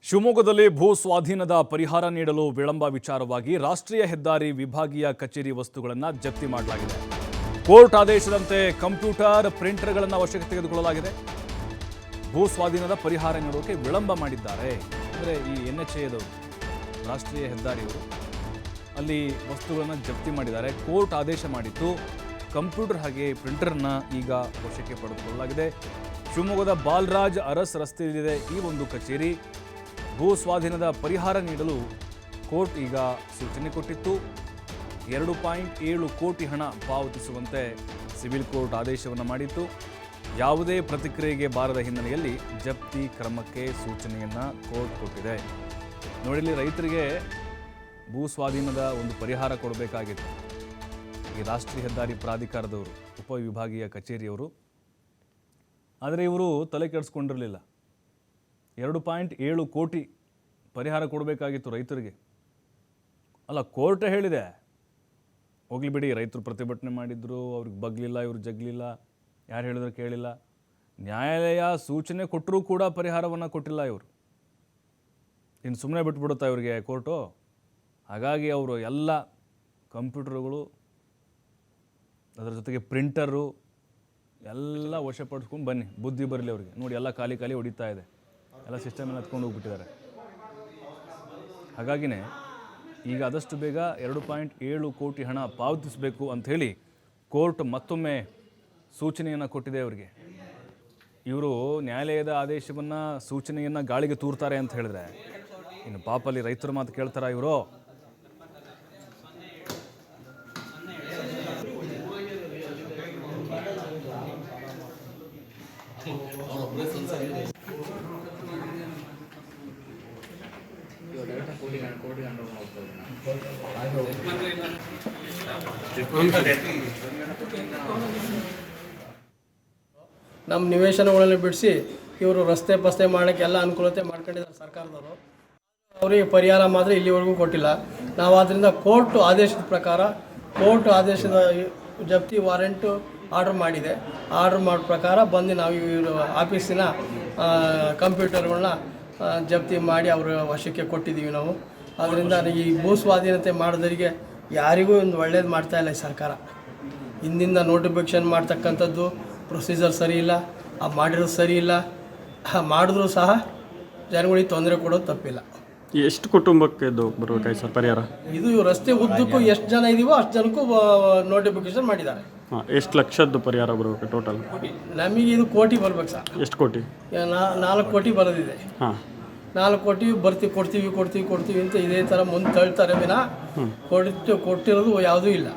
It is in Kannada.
ಶಿವಮೊಗ್ಗದಲ್ಲಿ ಭೂ ಸ್ವಾಧೀನದ ಪರಿಹಾರ ನೀಡಲು ವಿಳಂಬ ವಿಚಾರವಾಗಿ ರಾಷ್ಟ್ರೀಯ ಹೆದ್ದಾರಿ ವಿಭಾಗೀಯ ಕಚೇರಿ ವಸ್ತುಗಳನ್ನು ಜಪ್ತಿ ಮಾಡಲಾಗಿದೆ. ಕೋರ್ಟ್ ಆದೇಶದಂತೆ ಕಂಪ್ಯೂಟರ್ ಪ್ರಿಂಟರ್ಗಳನ್ನು ವಶಕ್ಕೆ ತೆಗೆದುಕೊಳ್ಳಲಾಗಿದೆ. ಭೂ ಸ್ವಾಧೀನದ ಪರಿಹಾರ ನೀಡೋಕೆ ವಿಳಂಬ ಮಾಡಿದ್ದಾರೆ. ಅಂದರೆ ಈ NHAದವರು ರಾಷ್ಟ್ರೀಯ ಹೆದ್ದಾರಿಯವರು ಅಲ್ಲಿ ವಸ್ತುಗಳನ್ನು ಜಪ್ತಿ ಮಾಡಿದ್ದಾರೆ. ಕೋರ್ಟ್ ಆದೇಶ ಮಾಡಿತ್ತು. ಕಂಪ್ಯೂಟರ್ ಹಾಗೆ ಪ್ರಿಂಟರ್ನ ಈಗ ವಶಕ್ಕೆ ಪಡೆದುಕೊಳ್ಳಲಾಗಿದೆ. ಶಿವಮೊಗ್ಗದ ಬಾಲರಾಜ್ ಅರಸ್ ರಸ್ತೆಯಲ್ಲಿದೆ ಈ ಒಂದು ಕಚೇರಿ. ಭೂ ಸ್ವಾಧೀನದ ಪರಿಹಾರ ನೀಡಲು ಕೋರ್ಟ್ ಈಗ ಸೂಚನೆ ಕೊಟ್ಟಿತ್ತು. 2.7 ಕೋಟಿ ಹಣ ಪಾವತಿಸುವಂತೆ ಸಿವಿಲ್ ಕೋರ್ಟ್ ಆದೇಶವನ್ನು ಮಾಡಿತ್ತು. ಯಾವುದೇ ಪ್ರತಿಕ್ರಿಯೆಗೆ ಬಾರದ ಹಿನ್ನೆಲೆಯಲ್ಲಿ ಜಪ್ತಿ ಕ್ರಮಕ್ಕೆ ಸೂಚನೆಯನ್ನು ಕೋರ್ಟ್ ಕೊಟ್ಟಿದೆ. ನೋಡಿಲಿ, ರೈತರಿಗೆ ಭೂ ಸ್ವಾಧೀನದ ಒಂದು ಪರಿಹಾರ ಕೊಡಬೇಕಾಗಿತ್ತು ಈ ರಾಷ್ಟ್ರೀಯ ಹೆದ್ದಾರಿ ಪ್ರಾಧಿಕಾರದವರು, ಉಪವಿಭಾಗೀಯ ಕಚೇರಿಯವರು. ಆದರೆ ಇವರು ತಲೆ ಕೆಡಿಸ್ಕೊಂಡಿರಲಿಲ್ಲ. 2.7 ಕೋಟಿ ಪರಿಹಾರ ಕೊಡಬೇಕಾಗಿತ್ತು ರೈತರಿಗೆ. ಅಲ್ಲ, ಕೋರ್ಟೇ ಹೇಳಿದೆ ಹೋಗ್ಲಿ ಬಿಡಿ, ರೈತರು ಪ್ರತಿಭಟನೆ ಮಾಡಿದ್ರು, ಅವ್ರಿಗೆ ಬಗ್ಲಿಲ್ಲ, ಇವ್ರು ಜಗ್ಲಿಲ್ಲ, ಯಾರು ಹೇಳಿದ್ರು ಕೇಳಿಲ್ಲ. ನ್ಯಾಯಾಲಯ ಸೂಚನೆ ಕೊಟ್ಟರೂ ಕೂಡ ಪರಿಹಾರವನ್ನು ಕೊಟ್ಟಿಲ್ಲ ಇವರು. ಇನ್ನು ಸುಮ್ಮನೆ ಬಿಟ್ಬಿಡುತ್ತಾ ಇವರಿಗೆ ಕೋರ್ಟು? ಹಾಗಾಗಿ ಅವರು ಎಲ್ಲ ಕಂಪ್ಯೂಟರ್ಗಳು, ಅದರ ಜೊತೆಗೆ ಪ್ರಿಂಟರು ಎಲ್ಲ ವಶಪಡಿಸ್ಕೊಂಡು ಬನ್ನಿ, ಬುದ್ಧಿ ಬರಲಿ ಅವ್ರಿಗೆ. ನೋಡಿ, ಎಲ್ಲ ಖಾಲಿ ಹೊಡಿತಾ ಇದೆ, ಎಲ್ಲ ಸಿಸ್ಟಮ್ ಎಲ್ಲ ಹತ್ಕೊಂಡು ಹೋಗ್ಬಿಟ್ಟಿದ್ದಾರೆ. ಹಾಗಾಗಿನೇ ಈಗ ಆದಷ್ಟು ಬೇಗ 2.7 ಕೋಟಿ ಹಣ ಪಾವತಿಸಬೇಕು ಅಂಥೇಳಿ ಕೋರ್ಟ್ ಮತ್ತೊಮ್ಮೆ ಸೂಚನೆಯನ್ನು ಕೊಟ್ಟಿದೆ ಅವರಿಗೆ. ಇವರು ನ್ಯಾಯಾಲಯದ ಆದೇಶವನ್ನು, ಸೂಚನೆಯನ್ನು ಗಾಳಿಗೆ ತೂರ್ತಾರೆ ಅಂತ ಹೇಳಿದ್ರೆ ಇನ್ನು ಪಾಪಲ್ಲಿ ರೈತರ ಮಾತು ಕೇಳ್ತಾರ ಇವರು? ನಮ್ಮ ನಿವೇಶನಗಳಲ್ಲಿ ಬಿಡಿಸಿ ಇವರು ರಸ್ತೆ ಪಸ್ತೆ ಮಾಡೋಕ್ಕೆ ಎಲ್ಲ ಅನುಕೂಲತೆ ಮಾಡ್ಕೊಂಡಿದ್ದಾರೆ ಸರ್ಕಾರದವರು. ಅವರಿಗೆ ಪರಿಹಾರ ಮಾತ್ರ ಇಲ್ಲಿವರೆಗೂ ಕೊಟ್ಟಿಲ್ಲ. ನಾವು ಆದ್ದರಿಂದ ಕೋರ್ಟ್ ಆದೇಶದ ಪ್ರಕಾರ, ಕೋರ್ಟ್ ಆದೇಶದ ಜಪ್ತಿ ವಾರೆಂಟು ಆರ್ಡ್ರ್ ಮಾಡಿದೆ. ಆರ್ಡ್ರ್ ಮಾಡೋ ಪ್ರಕಾರ ಬಂದು ನಾವು ಇವರು ಆಫೀಸಿನ ಕಂಪ್ಯೂಟರ್ಗಳನ್ನ ಜಪ್ತಿ ಮಾಡಿ ಅವರ ವಶಕ್ಕೆ ಕೊಟ್ಟಿದ್ದೀವಿ ನಾವು. ಅದರಿಂದ ಈ ಭೂ ಸ್ವಾಧೀನತೆ ಮಾಡೋದರಿಗೆ ಯಾರಿಗೂ ಒಂದು ಒಳ್ಳೇದು ಮಾಡ್ತಾಯಿಲ್ಲ ಈ ಸರ್ಕಾರ. ಹಿಂದಿಂದ ನೋಟಿಫಿಕೇಷನ್ ಮಾಡ್ತಕ್ಕಂಥದ್ದು ಪ್ರೊಸೀಜರ್ ಸರಿ ಇಲ್ಲ, ಮಾಡಿರೋದು ಸರಿ ಇಲ್ಲ. ಮಾಡಿದ್ರೂ ಸಹ ಜನಗಳಿಗೆ ತೊಂದರೆ ಕೊಡೋದು ತಪ್ಪಿಲ್ಲ. ಎಷ್ಟು ಕುಟುಂಬಕ್ಕೆ ಇದು ಬರಬೇಕಾಯ್ತು ಸರ್ ಪರಿಹಾರ? ಇದು ರಸ್ತೆ ಉದ್ದಕ್ಕೂ ಎಷ್ಟು ಜನ ಇದೀವೋ ಅಷ್ಟು ಜನಕ್ಕೂ ನೋಟಿಫಿಕೇಷನ್ ಮಾಡಿದ್ದಾರೆ. ಎಷ್ಟು ಲಕ್ಷದ್ದು ಪರಿಹಾರ ಬರಬೇಕು ಟೋಟಲ್? ನಮಗೆ ಇದು ಕೋಟಿ ಬರ್ಬೇಕು ಸರ್. ಎಷ್ಟು ಕೋಟಿ? 4 ಕೋಟಿ ಬರೋದಿದೆ. 4 ಕೋಟಿ ಕೊಡ್ತೀವಿ ಅಂತ ಇದೇ ಥರ ಮುಂದೆ ತಳ್ತಾರೆ ವಿನ ಕೊಟ್ಟಿರೋದು ಯಾವುದೂ ಇಲ್ಲ.